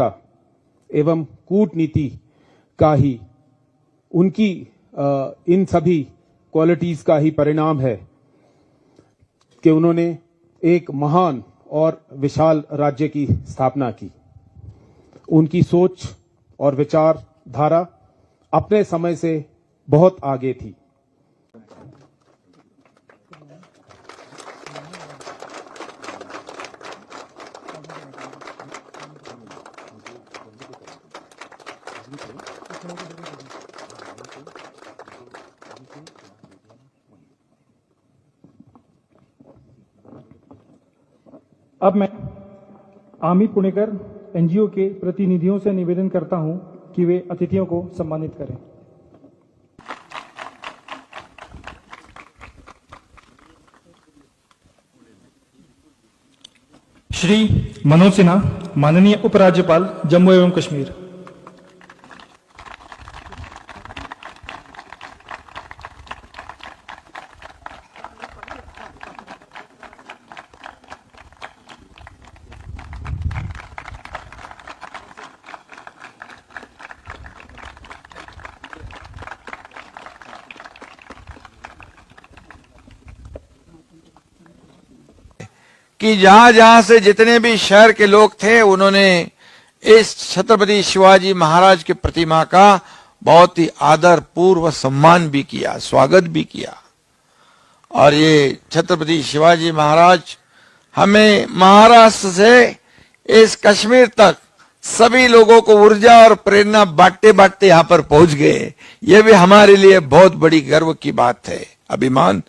एवं कूटनीति का ही उनकी इन सभी क्वालिटीज का ही परिणाम है कि उन्होंने एक महान और विशाल राज्य की स्थापना की। उनकी सोच और विचारधारा अपने समय से बहुत आगे थी। अब मैं आमी पुणेकर एनजीओ के प्रतिनिधियों से निवेदन करता हूं कि वे अतिथियों को सम्मानित करें। श्री मनोज सिन्हा, माननीय उपराज्यपाल जम्मू एवं कश्मीर। कि जहां जहां से जितने भी शहर के लोग थे उन्होंने इस छत्रपति शिवाजी महाराज की प्रतिमा का बहुत ही आदर पूर्व सम्मान भी किया, स्वागत भी किया। और ये छत्रपति शिवाजी महाराज हमें महाराष्ट्र से इस कश्मीर तक सभी लोगों को ऊर्जा और प्रेरणा बांटते बांटते यहां पर पहुंच गए। ये भी हमारे लिए बहुत बड़ी गर्व की बात है, अभिमान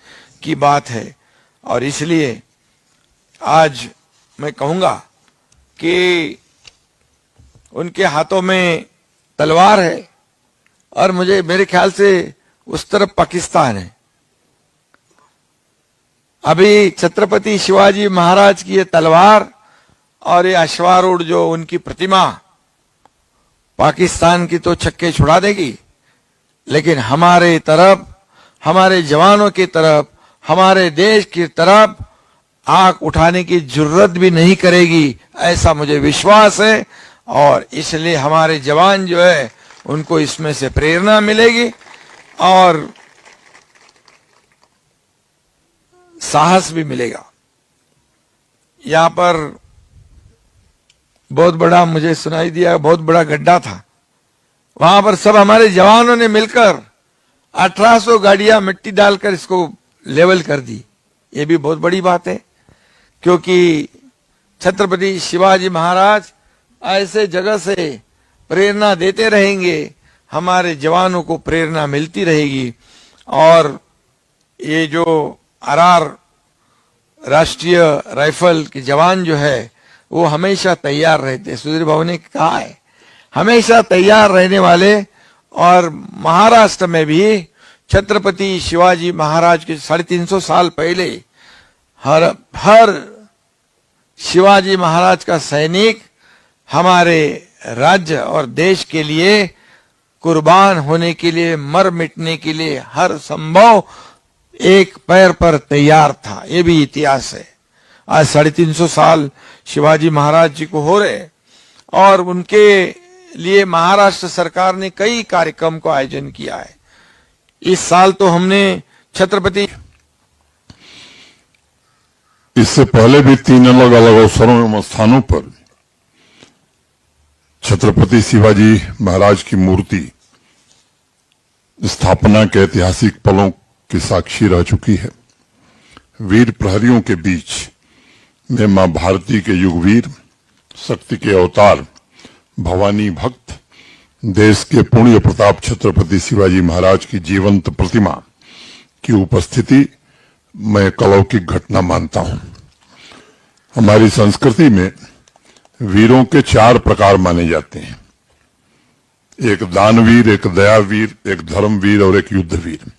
की बात है। और इसलिए आज मैं कहूंगा कि उनके हाथों में तलवार है और मेरे ख्याल से उस तरफ पाकिस्तान है। अभी छत्रपति शिवाजी महाराज की ये तलवार और ये अश्वारूढ़ जो उनकी प्रतिमा पाकिस्तान की तो छक्के छुड़ा देगी, लेकिन हमारे तरफ, हमारे जवानों की तरफ, हमारे देश की तरफ आंख उठाने की जरूरत भी नहीं करेगी, ऐसा मुझे विश्वास है। और इसलिए हमारे जवान जो है उनको इसमें से प्रेरणा मिलेगी और साहस भी मिलेगा। यहां पर बहुत बड़ा, मुझे सुनाई दिया, बहुत बड़ा गड्ढा था। वहां पर सब हमारे जवानों ने मिलकर 1800 गाड़ियां मिट्टी डालकर इसको लेवल कर दी। ये भी बहुत बड़ी बात है, क्योंकि छत्रपति शिवाजी महाराज ऐसे जगह से प्रेरणा देते रहेंगे, हमारे जवानों को प्रेरणा मिलती रहेगी। और ये जो आरआर राष्ट्रीय राइफल के जवान जो है वो हमेशा तैयार रहते हैं। सुधीर बाबू ने कहा है हमेशा तैयार रहने वाले। और महाराष्ट्र में भी छत्रपति शिवाजी महाराज के 350 साल पहले हर शिवाजी महाराज का सैनिक हमारे राज्य और देश के लिए कुर्बान होने के लिए, मर मिटने के लिए हर संभव एक पैर पर तैयार था। ये भी इतिहास है। आज 350 साल शिवाजी महाराज जी को हो रहे और उनके लिए महाराष्ट्र सरकार ने कई कार्यक्रम को आयोजन किया है। इस साल तो हमने छत्रपति, इससे पहले भी 3 अलग अलग अवसरों एवं स्थानों पर छत्रपति शिवाजी महाराज की मूर्ति स्थापना के ऐतिहासिक पलों की साक्षी रह चुकी है। वीर प्रहरियों के बीच में मां भारती के युगवीर, शक्ति के अवतार, भवानी भक्त, देश के पुण्य प्रताप छत्रपति शिवाजी महाराज की जीवंत प्रतिमा की उपस्थिति मैं एक अलौकिक घटना मानता हूं। हमारी संस्कृति में वीरों के 4 प्रकार माने जाते हैं, एक दानवीर, एक दयावीर, एक धर्मवीर और एक युद्धवीर।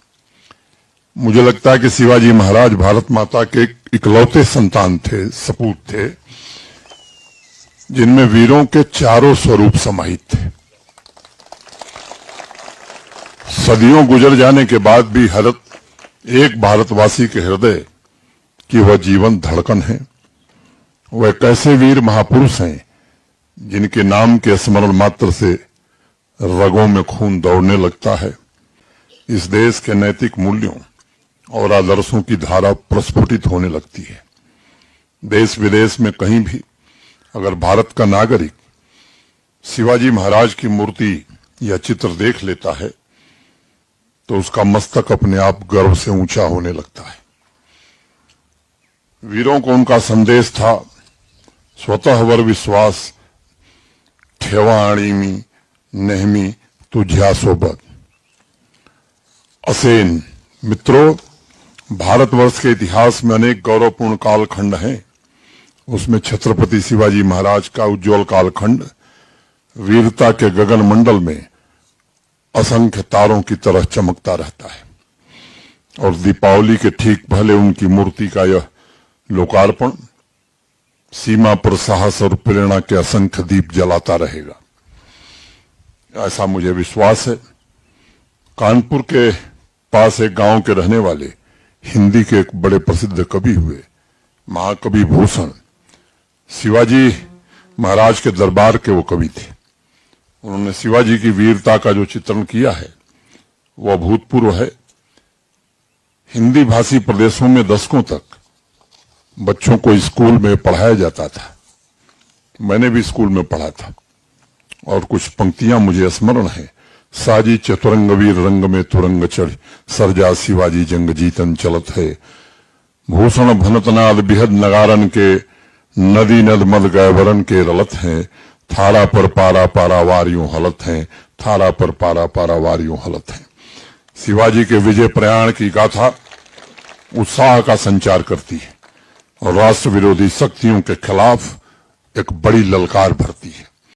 मुझे लगता है कि शिवाजी महाराज भारत माता के इकलौते संतान थे, सपूत थे, जिनमें वीरों के चारों स्वरूप समाहित थे। सदियों गुजर जाने के बाद भी हर एक भारतवासी के हृदय की वह जीवन धड़कन है। वह कैसे वीर महापुरुष हैं जिनके नाम के स्मरण मात्र से रगों में खून दौड़ने लगता है। इस देश के नैतिक मूल्यों और आदर्शों की धारा प्रस्फुटित होने लगती है। देश विदेश में कहीं भी अगर भारत का नागरिक शिवाजी महाराज की मूर्ति या चित्र देख लेता है तो उसका मस्तक अपने आप गर्व से ऊंचा होने लगता है। वीरों को उनका संदेश था, स्वतःवर विश्वास ठेवा आणीमी नेहमी तुझ्या सोबत। असेन मित्रों, भारतवर्ष के इतिहास में अनेक गौरवपूर्ण कालखंड हैं। उसमें छत्रपति शिवाजी महाराज का उज्जवल कालखंड वीरता के गगन मंडल में असंख्य तारों की तरह चमकता रहता है। और दीपावली के ठीक पहले उनकी मूर्ति का यह लोकार्पण सीमा पर साहस और प्रेरणा के असंख्य दीप जलाता रहेगा, ऐसा मुझे विश्वास है। कानपुर के पास एक गांव के रहने वाले हिंदी के एक बड़े प्रसिद्ध कवि हुए महाकवि भूषण शिवाजी महाराज के दरबार के वो कवि थे। उन्होंने शिवाजी की वीरता का जो चित्रण किया है वह अभूतपूर्व है। हिंदी भाषी प्रदेशों में दशकों तक बच्चों को स्कूल में पढ़ाया जाता था। मैंने भी स्कूल में पढ़ा था और कुछ पंक्तियां मुझे स्मरण है। साजी चतुरंग वीर रंग में तुरंग चढ़ सरजा शिवाजी जंग जीतन चलत है। भूषण भनतनाद बिहद नगारन के नदी नद मद गैवरन के रलत हैं। थारा पर पारा पारा वारियों हलत हैं। थारा पर पारा पारा वारियों हलत हैं। शिवाजी के विजय प्रयाण की गाथा उत्साह का संचार करती है और राष्ट्र विरोधी शक्तियों के खिलाफ एक बड़ी ललकार भरती है।